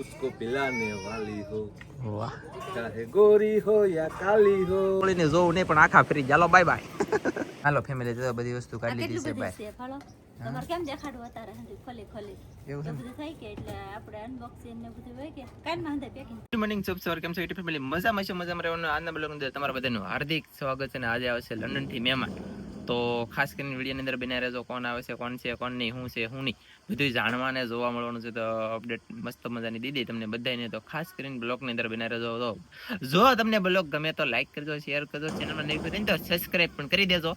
उसको पिलाने वाली हो વાહ चाहे गोरी हो या काली हो ને જોવું નહીં પણ આખા ફરી ચાલો બાય બાય હાલો ફેમિલી તો બધી વસ્તુ કાઢી લીધી છે બાય તમારે કેમ દેખાડવું અત્યારે ખોલી ખોલી એવું છે બધું થઈ કે એટલે આપણે અનબોક્સિંગ ને બધું હોય કે કાનમાં હંધે પેકિંગ ગુડ મોર્નિંગ શુભ સવાર કેમ છો યુટ્યુબ ફેમિલી મજામાં છે મજામાં રહેવાનું આજના બ્લોગની અંદર તમારા બધાનું હાર્દિક સ્વાગત છે અને આજે આવશે લંડન થી મહેમાન તો ખાસ કરીને વિડીયોની અંદર બન્યા રહેજો કોણ આવે છે કોણ છે કોણ નહીં શું છે શું નહીં બધું જાણવા ને જોવા મળવાનું છે તો અપડેટ મસ્ત મજાની દીધી તમને બધાને તો ખાસ કરીને બ્લોગની અંદર બન્યા રહેજો તો જો તમને બ્લોગ ગમે તો લાઈક કરજો શેર કરજો ચેનલમાં નહીં કરી તો સબસ્ક્રાઇબ પણ કરી દેજો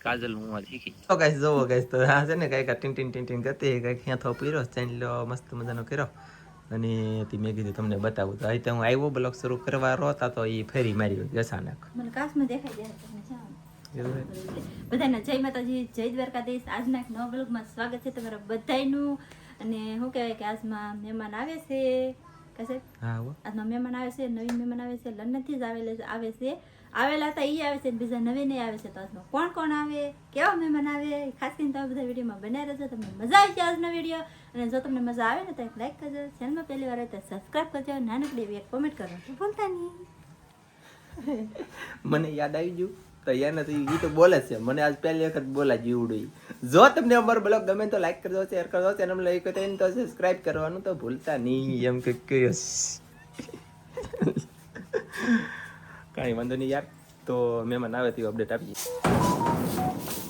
કાજલ હું આ શીખી તો ગાઈસ જોવો ગાઈસ તો આ છે ને કઈક ટીન કરતી કઈક હેથો પીરો ચેનલો મસ્ત મજાનો કર્યો અને તે મેં કીધું તમને બતાવું તો અહીં હું આવ્યો બ્લોગ શરૂ કરવા રોતા તો એ ફેરી મારી અચાનક મને કાશમાં દેખાઈ જાય તમને જાણ એવું બધાને જય માતાજી જય દ્વારકાધીશ આજના એક નવા બ્લોગમાં સ્વાગત છે તમારા બધાયનું અને શું કહેવાય કે આજમાં મહેમાન આવે છે કશે હા હો આજમાં મહેમાન આવે છે નવીન મહેમાન આવે છે લંડનથી જ આવે છે આવેલા હતા એ આવે છે બીજા નવીન આવે છે તો આજમાં કોણ કોણ આવે કેવા મહેમાન આવે ખાસ કરીને તમે બધા વિડીયોમાં બનાવી રહેજો તમને મજા આવી છે આજનો વિડીયો અને જો તમને મજા આવે ને તો એક લાઈક કરજો ચેનલમાં પહેલી વાર આવે તો સબસ્ક્રાઈબ કરજો નાનકડી એવી એક કોમેન્ટ કરવાનું ભૂલતા નહીં મને યાદ આવી ગયું તો યાર નથી એ તો બોલે છે મને આજ પહેલી વખત બોલા જીવડું જો તમને અમારો બ્લોગ ગમે તો લાઈક કરજો શેર કરજો ચેનલ લાઈક કરો તો સબસ્ક્રાઇબ કરવાનું તો ભૂલતા નહીં એમ કે કાંઈ વાંધો નહીં યાર તો મહેમાન આવે તો અપડેટ આપીએ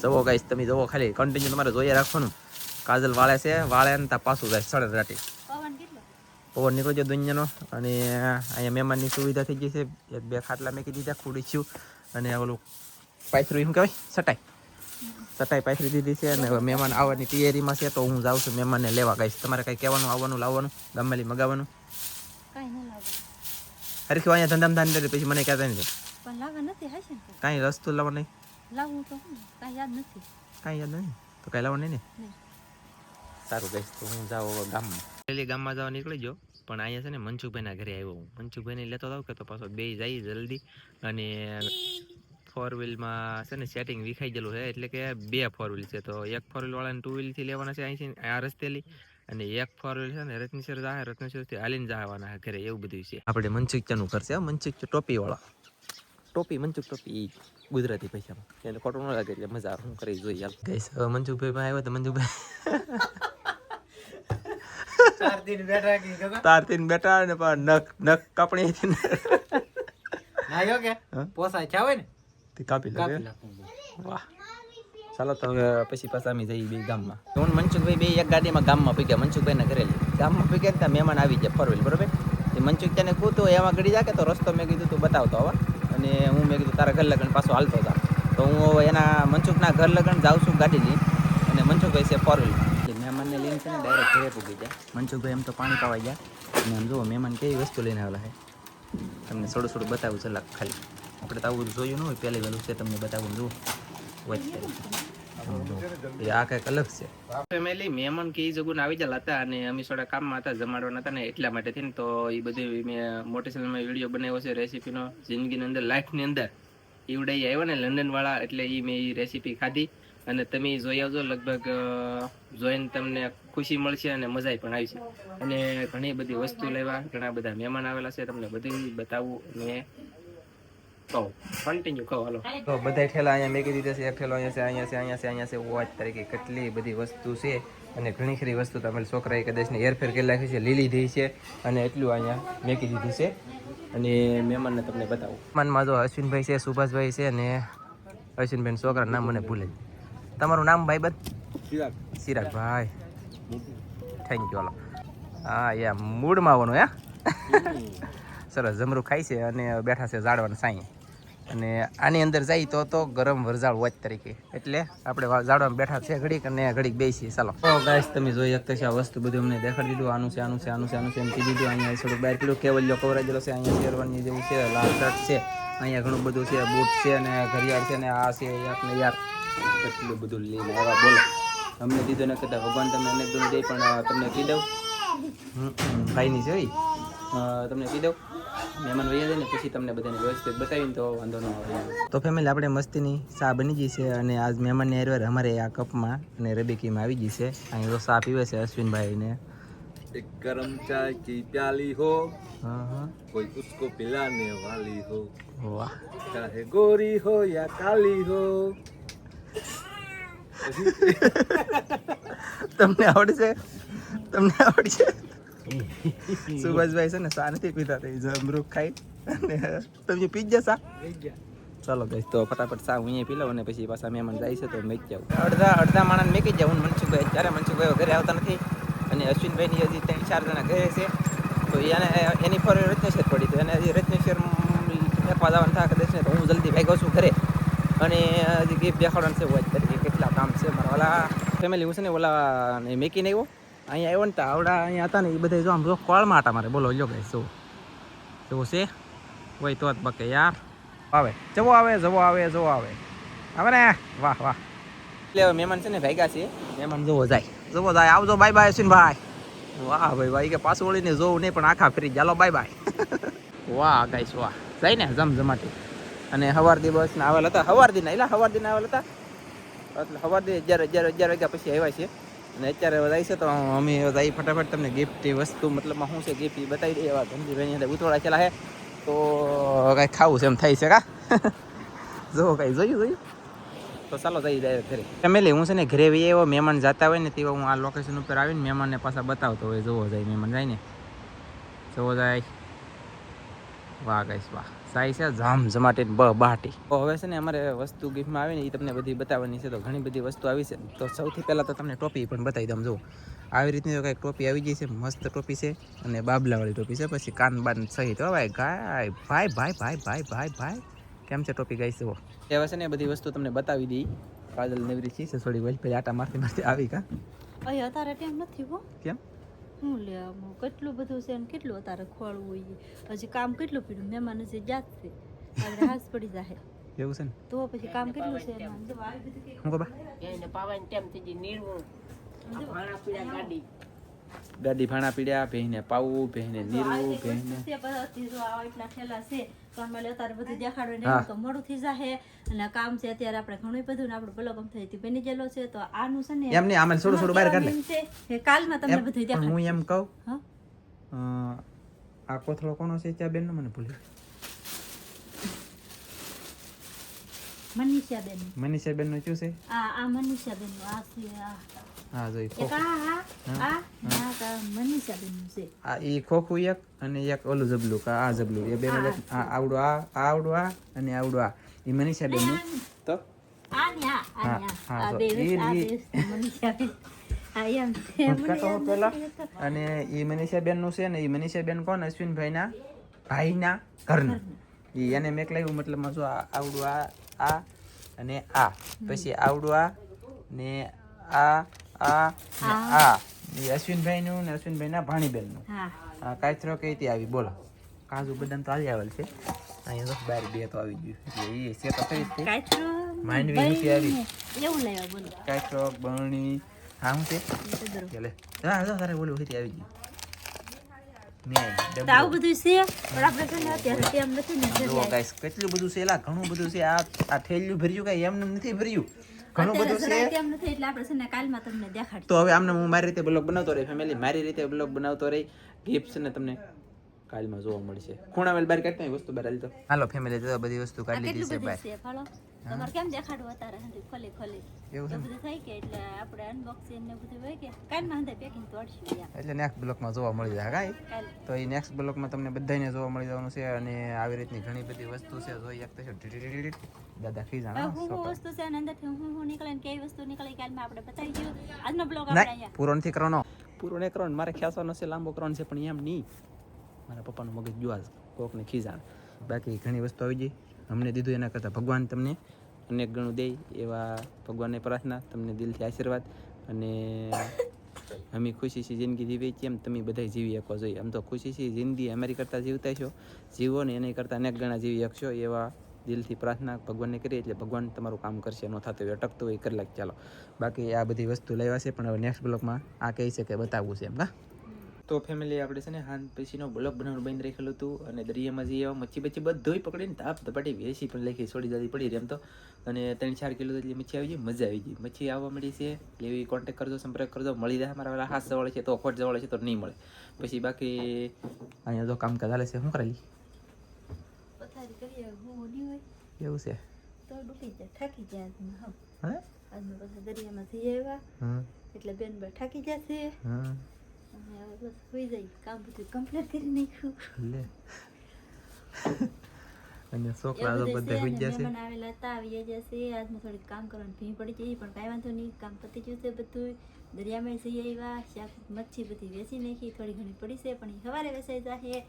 જવો ગાઈસ તમે જવો ખાલી કન્ટિન્યુ તમારે જોઈએ રાખવાનું કાજલ વાળે છે વાળે ને તા પાછું જાય સડે રાટી પવન કેટલો પવન નીકળી ગયો દુનિયાનો અને અહીંયા મહેમાનની સુવિધા થઈ ગઈ છે એક બે ખાટલા મેકી દીધા ખુડી છું અને ઓલું પાથરું શું કહેવાય સટાઈ પાથરી દીધી છે અને હવે મહેમાન આવવાની તૈયારીમાં છે તો હું જાઉં છું મહેમાનને લેવા ગઈશ તમારે કંઈ કહેવાનું આવવાનું લાવવાનું ગામમાંથી મગાવવાનું કાંઈ ન લાગે હરખી અહીંયા ધંધામાં ધાન પછી મને કહેતા નહીં પણ લાગે નથી હશે ને કાંઈ રસ્તો લાવવા નહીં લાવવું તો કાંઈ યાદ નથી કાંઈ યાદ નહીં તો કાંઈ લાવવા નહીં ને નહીં. સારું ગઈશ તો હું જાઉં હવે ગામમાં પેલી ગામમાં જવા નીકળી ગયો પણ અહીંયા છે ને મનસુખભાઈના ઘરે આવ્યો હું મનસુખભાઈને લેતો જાઉં કે તો પાછો બે જઈ જલ્દી અને ફોર વ્હીલમાં છે ને સેટિંગ વિખાઈ ગયેલું છે એટલે કે બે ફોર વ્હીલ છે તો એક ફોર વ્હીલ વાળાને ટુ વ્હીલથી લેવાના છે અહીંથી આ રસ્તેલી અને એક ફોર વ્હીલ છે ને રત્નેશ્વર જાય રત્નેશ્વરથી હાલીને જવાના ઘરે એવું બધું છે આપણે મનસુખનું ઘર છે મનસુખ ટોપી વાળા ટોપી મનસુખ ટોપી ગુજરાતી પૈસામાં એટલે ખોટું ન લાગે એટલે મજા હું કરી જોઈએ હાલ ગઈશ મનસુખભાઈ માં આવ્યો તો મનસુખભાઈ તાર તીન બેઠા ને પણ નખ કાપણી હતી પોસાય છે હોય ને તે કાપી લે વાહ ચાલો તો હવે પછી પાછા અમે જઈએ બે ગામમાં હું મનસુખભાઈ બે એક ગાડીમાં ગામમાં પી ગયા મનસુખભાઈને ઘરે ગામમાં પી ગયા ત્યાં મહેમાન આવી ગયા ફોર વ્હીલ બરોબર એ મનસુખ ત્યાં કૂતો એમાં ઘડી જાય કે તો રસ્તો મેં કીધું તું બતાવતો હવે અને હું મેં કીધું તારા ઘર લગન પાછો હાલતો હતા તો હું એના મનસુખના ઘર લગન જાઉં છું ગાડી લઈને અને મનસુખભાઈ છે ફોર વ્હીલ મહેમાનને લઈને છે ને ડાયરેક્ટ ઘરે પૂગી જાય મનસુખભાઈ એમ તો પાણી પાવા ગયા અને આમ જુઓ મહેમાન કેવી વસ્તુ લઈને આવેલા છે તમને થોડું થોડું બતાવું છે ખાલી આપણે તો આવું જોયું ન હોય પહેલી વહેલું છે તમને બતાવું જુઓ આ કંઈક અલગ છે ફેમિલી મહેમાન કે એ જગ્યાએ આવી ગયેલા હતા અને અમે થોડા કામમાં હતા જમાડવાના હતા ને એટલા માટે થઈને તો એ બધી મેં મોટી ચેનલમાં વિડીયો બનાવ્યો છે રેસીપીનો જિંદગીની અંદર લાઈફની અંદર ઈવડે આવ્યો ને લંડન વાળા એટલે એ મેં એ રેસીપી ખાધી અને તમે જોઈ આવજો લગભગ જોઈને તમને ખુશી મળશે અને મજા પણ આવી છે અને ઘણી બધી વસ્તુ લેવા ઘણા બધા મહેમાન આવેલા છે તમને બધું બતાવવું અને કહો કન્ટિન્યુ કહો હાલો તો બધા ઠેલા અહીંયા મેકી દીધા છે એક ઠેલો અહીંયા છે વોચ તરીકે કેટલી બધી વસ્તુ છે અને ઘણી ખરી વસ્તુ તમે છોકરાએ કદાચને હેરફેર કરી નાખી છે લીલી થઈ છે અને એટલું અહીંયા મેકી દીધું છે અને મહેમાનને તમને બતાવું મહેમાનમાં જો અશ્વિનભાઈ છે સુભાષભાઈ છે અને અશ્વિનભાઈ છોકરા નામ મને ભૂલે તમારું નામ ભાઈબંધ ચિરાગભાઈ થેન્ક યુ હાલો હા યા મૂડમાં આવવાનું હે સરસ જમરૂ ખાય છે અને બેઠા છે ઝાડવાના સાંઈ અને આની અંદર જાય તો ગરમ વરજાળ વોચ તરીકે એટલે આપણે ઝાડવામાં બેઠા છે ઘડીક અને ઘડીક બેસીએ ચાલો તો ગાઈસ તમે જોઈ શકતા છે આ વસ્તુ બધું અમને દેખાડી દીધું આનું છે એમ કીધી દીધું અહીંયા થોડુંક બહાર પીડું કેવલ્યો કવરાયેલો છે અહીંયા શેરવાની જેવું છે લાલ શર્ટ છે અહીંયા ઘણું બધું છે બૂટ છે અને ઘડિયાળ છે ને આ છે યાર યાર કેટલું બધું લઈને આવ્યા બોલો અમને દીધું ન કહેતા ભગવાન તમને અનેક દૂર દે પણ તમને કહી દઉં ભાઈની છે તમને કહી દઉં મહેમાન વહી જાય ને પછી તમને બધાને વ્યવસ્થિત બતાવીને તો વાંધો ન આવે તો ફેમિલી આપણે મસ્તીની ચા બની ગઈ છે અને આજ મહેમાનની હારે અમારે આ કપમાં અને રબીકીમાં આવી ગઈ છે અહીં તો ચા પીવે છે અશ્વિનભાઈને एक गरम चाय की प्याली हो હા હા कोई उसको पिलाने वाली हो વાહ चाहे गोरी हो या काली हो તમને આવડશે સુભાષભાઈ છે ને સા નથી પીતા તે જમરૂખ ખાઈ અને તમે પી જ સા ચાલો ગાઈસ તો ફટાફટ સા હું અહીંયા પી લઉં અને પછી પાછા મહેમાન જાય છે તો મેં જાઉં અડધા માણસ મેકી જાઉં મનસુખભાઈ જ્યારે મનસુખભાઈ ઘરે આવતા નથી અને અશ્વિનભાઈની હજી 3-4 જણા ઘરે છે તો એને એની ફર રત્નેશ્વર પડી તો એને હજી રત્નેશ્વર ફેંકવા જવાનું થાય કદાચ ને તો હું જલ્દી ભાગ્યો છું ઘરે અને હજી ગીફ્ટ દેખાડવાનું છે હોય તરીકે કેટલા કામ છે મારા ઓલા ફેમિલી હું છે ને ઓલા મેકીને આવ્યો અહીંયા આવ્યો ને તો આવડા અહીંયા હતા ને એ બધા જો આમ જો કોળમાં હતા મારે બોલો લો ગાઈસ શું છે હોય તો જ બકે યાર આવે જવો આવે ને વાહ વાહ એટલે હવે મહેમાન છે ને ભાગ્યા છે મહેમાન જવો જાય આવજો બાય બાય અશ્વિનભાઈ વાહ ભાઈ કે પાછું વળીને જોવું નહીં પણ આખા ફરી ચાલો બાય બાય વાહ ગાઈસ વાહ જાય ને જમજમાટી અને સવાર દિવસ ને આવેલા હતા સવાર દિન આવેલા હતા એટલે સવાર દી 11 વાગ્યા પછી આવ્યા છે અને અત્યારે જાય છે તો અમે જાય ફટાફટ તમને ગિફ્ટ વસ્તુ મતલબમાં શું છે ગિફ્ટ બતાવી દઈએ એવા ધનજીભાઈની ઉતવાળા ચેલા છે તો કાંઈ ખાવું છે એમ થાય છે કા જો કાંઈ જોયું તો ચાલો જઈ જાય ઘરે ફેમિલી હું છે ને ઘરે બી એવો મહેમાન જતા હોય ને તેવા હું આ લોકેશન ઉપર આવીને મહેમાનને પાછા બતાવતો હોય જોવો જાય મહેમાન જાય ને જોવો જાય વાહ ગાઈસ વાહ સાઈ છે જમાટી બહાટી તો હવે છે ને અમારે વસ્તુ ગિફ્ટમાં આવે ને એ તમને બધી બતાવવાની છે તો ઘણી બધી વસ્તુ આવી છે તો સૌથી પહેલાં તો તમને ટોપી પણ બતાવી દઉં જો આવી રીતની તો કંઈક ટોપી આવી ગઈ છે મસ્ત ટોપી છે અને બાબલાવાળી ટોપી છે પછી કાન બાન સહિત હો ભાઈ ભાઈ કેમ છે ટોપી ગાઈ છે એ હવે છે ને બધી વસ્તુ તમને બતાવી દઈ કાજલ નેવરી છે થોડી વહેલી પહેલાં આટા મારતી આવી કા અહીં અત્યારે ટાઈમ નથી હો કેમ હું લે કેટલું બધું છે ને કેટલું અત્યારે ખોળવું હોય હજી કામ કેટલું પીડ્યું મહેમાન હજી જાત છે આપણે હાથ પડી જાય એવું છે ને તો પછી કામ કેટલું છે એમાં જો આવી બધું કે હું બાબા એને પાવાની ટાઈમ થઈ ગઈ નીરવું ભાણા પીડા ગાડી ભાણા પીડ્યા ભેઈને પાવું ભેઈને નીરવું ભેઈને છે બધી જો આ એટલા ઠેલા છે તો અમારે અત્યારે બધું દેખાડો ને હા. તો મોડું થઈ જાય અને કામ છે અત્યારે આપણે ઘણું બધું ને આપણું બ્લોગ થઈ હતી બની ગયેલો છે તો આનું છે ને એમ નહીં આમાં થોડું બહાર કાઢ લે છે કે કાલમાં તમને બધું પણ દેખાડ હું એમ કહું હા આ કોથળો કોનો છે ત્યાં બેન મને ભૂલી મનીષા બેન નું શું છે આ મનીષા બેન નું આ છે આ હા જોઈ એક આ મનીષા બેન નું છે આ ઈ ખોખું એક અને એક ઓલું જબલું આ જબલું એ બેન આવડું આવડું આ અને આવડું આ ઈ મનીષા બેન નું તો અને ઈ મનીષા બેન નું છે ને ઈ મનીષા બેન કોણ અશ્વિનભાઈ ના ભાઈ ના ઘરના ઈ એને મેં લાવ્યું મતલબ જો આવડું આ અને આ પછી આવડું આ ને આ ઈ અશ્વિનભાઈ નું ને અશ્વિનભાઈ ના ભાણીબેન નું આ કાચરો કઈથી આવી બોલો કાજુ બદામ તો આવી આવેલ છે અહીંયા તો બાર બે તો આવી ગયું એટલે એ છે તો ખરી જ તે. માંડવી નથી આવી એવું લાવ્યા બોલો કાચરો બરણી હા હું છે ચાલે હા જો તારે બોલું હતી આવી ગયું તો આવું બધું છે પણ આપણે છે ને અત્યારે ટાઈમ નથી ને જો ગાઈસ કેટલું બધું છે એલા ઘણું બધું છે આ થેલિયું ભર્યું કઈ એમને નથી ભર્યું ઘણું બધું છે ટાઈમ નથી એટલે આપણે છે ને કાલમાં તમને દેખાડ તો હવે આમને હું મારી રીતે બ્લોગ બનાવતો રહી ફેમિલી મારી રીતે બ્લોગ બનાવતો રહી ગિફ્ટ ને તમને કાલમાં જોવા મળશે ખૂણાવેલ બહાર કાઢતા વસ્તુ બહાર હાલતો હાલો ફેમિલી તો બધી વસ્તુ કાઢી લીધી છે બહાર છે ફાળો તમારે કેમ દેખાડવું અત્યારે હંધી ખોલી એવું છે બધું થઈ કે એટલે આપણે અનબોક્સિંગ ને બધું હોય કે કાલમાં હંધે પેકિંગ તોડશું યાર એટલે નેક્સ્ટ બ્લોકમાં જોવા મળી જાય કાંઈ કાલ તો એ નેક્સ્ટ બ્લોકમાં તમને બધાને જોવા મળી જવાનું છે અને આવી રીતની ઘણી બધી વસ્તુ છે જોઈ એક તો દાદા ખી જાણા હું વસ્તુ છે અને અંદરથી હું નીકળે ને કઈ વસ્તુ નીકળે કાલમાં આપણે બતાવી દઉં આજનો બ્લોગ આપણે અહીંયા પૂરો નથી કરવાનો પૂરો નહીં કરવાનો મારે ખ્યાસવાનો છે લાંબો કરવાનો છે પણ એમ નહીં મારા પપ્પાનું મગજ જોવા કોકને ખીજાણ બાકી ઘણી વસ્તુ આવી ગઈ અમને દીધું એના કરતાં ભગવાન તમને અનેક ગણું દે એવા ભગવાનને પ્રાર્થના તમને દિલથી આશીર્વાદ અને અમે ખુશીથી જિંદગી જીવીએ છીએ એમ તમે બધા જીવી શકો જોઈએ આમ તો ખુશીથી જિંદગી અમારી કરતાં જીવતા છો જીવો ને એની કરતાં અનેક ગણા જીવી શકશો એવા દિલથી પ્રાર્થના ભગવાનને કરીએ એટલે ભગવાન તમારું કામ કરશે ન થતું હોય અટકતું હોય કરી લાગે ચાલો બાકી આ બધી વસ્તુ લેવા છે પણ હવે નેક્સ્ટ બ્લોકમાં આ કહે છે કે બતાવવું છે એમ કા તો ફેમિલી આપણે છે ને હાન પછીનો બ્લોગ બનાવવાનું બંધ રાખેલું હતું અને દરિયામાં જઈએ મચ્છી બચ્છી બધું પકડીને તાપ ધપાટી વેસી પણ લખી છોડી દાદી પડી રહી એમ તો અને 3-4 કિલો જેટલી મચ્છી આવી ગઈ મજા આવી ગઈ મચ્છી આવવા મળી છે એટલે એવી કોન્ટેક્ટ કરજો સંપર્ક કરજો મળી જાય મારા વાળા હાથ જવળ છે તો ખોટ જવળ છે તો નહીં મળે પછી બાકી અહીંયા જો કામકાજ હાલે છે શું કરેલી પથારી કરીએ હું નહીં હોય એવું છે તો ડૂબી જાય થાકી જાય આજમાં હા હા આજમાં પછી દરિયામાં જઈ આવ્યા હા એટલે બેન ભાઈ થાકી જશે હા અને હવે બસ હોઈ જાય કામ બધું કમ્પ્લીટ કરી નાખ્યું લે અને છોકરા તો બધા હોઈ ગયા છે મહેમાન આવેલા હતા આવી જશે આજમાં થોડીક કામ કરવાની ભીં પડી જઈ પણ કાંઈ વાંધો નહીં કામ પતી ગયું છે બધું દરિયામાં જઈ આવ્યા શાક મચ્છી બધી વેચી નાખી થોડી ઘણી પડી છે પણ એ સવારે વેચાઈ જશે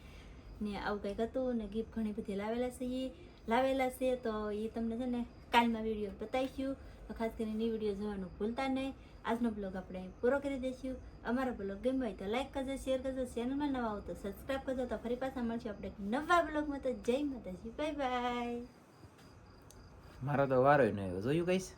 ને આવું કંઈક હતું ને ગિફ્ટ ઘણી બધી લાવેલા છે તો એ તમને છે ને કાલમાં વિડીયો બતાવીશું તો ખાસ કરીને વિડીયો જોવાનું ભૂલતા નહીં આજનો બ્લોગ આપણે પૂરો કરી દઈશું અમારો બ્લોગ ગમ્યો હોય તો લાઈક કરજો શેર કરજો ચેનલમાં નવા આવો તો સબસ્ક્રાઈબ કરજો તો ફરી પાછા મળશું આપણે એક નવા બ્લોગમાં તો જય માતાજી બાય બાય મારો તો વારો નહીં આવ્યો જોયું કઈશ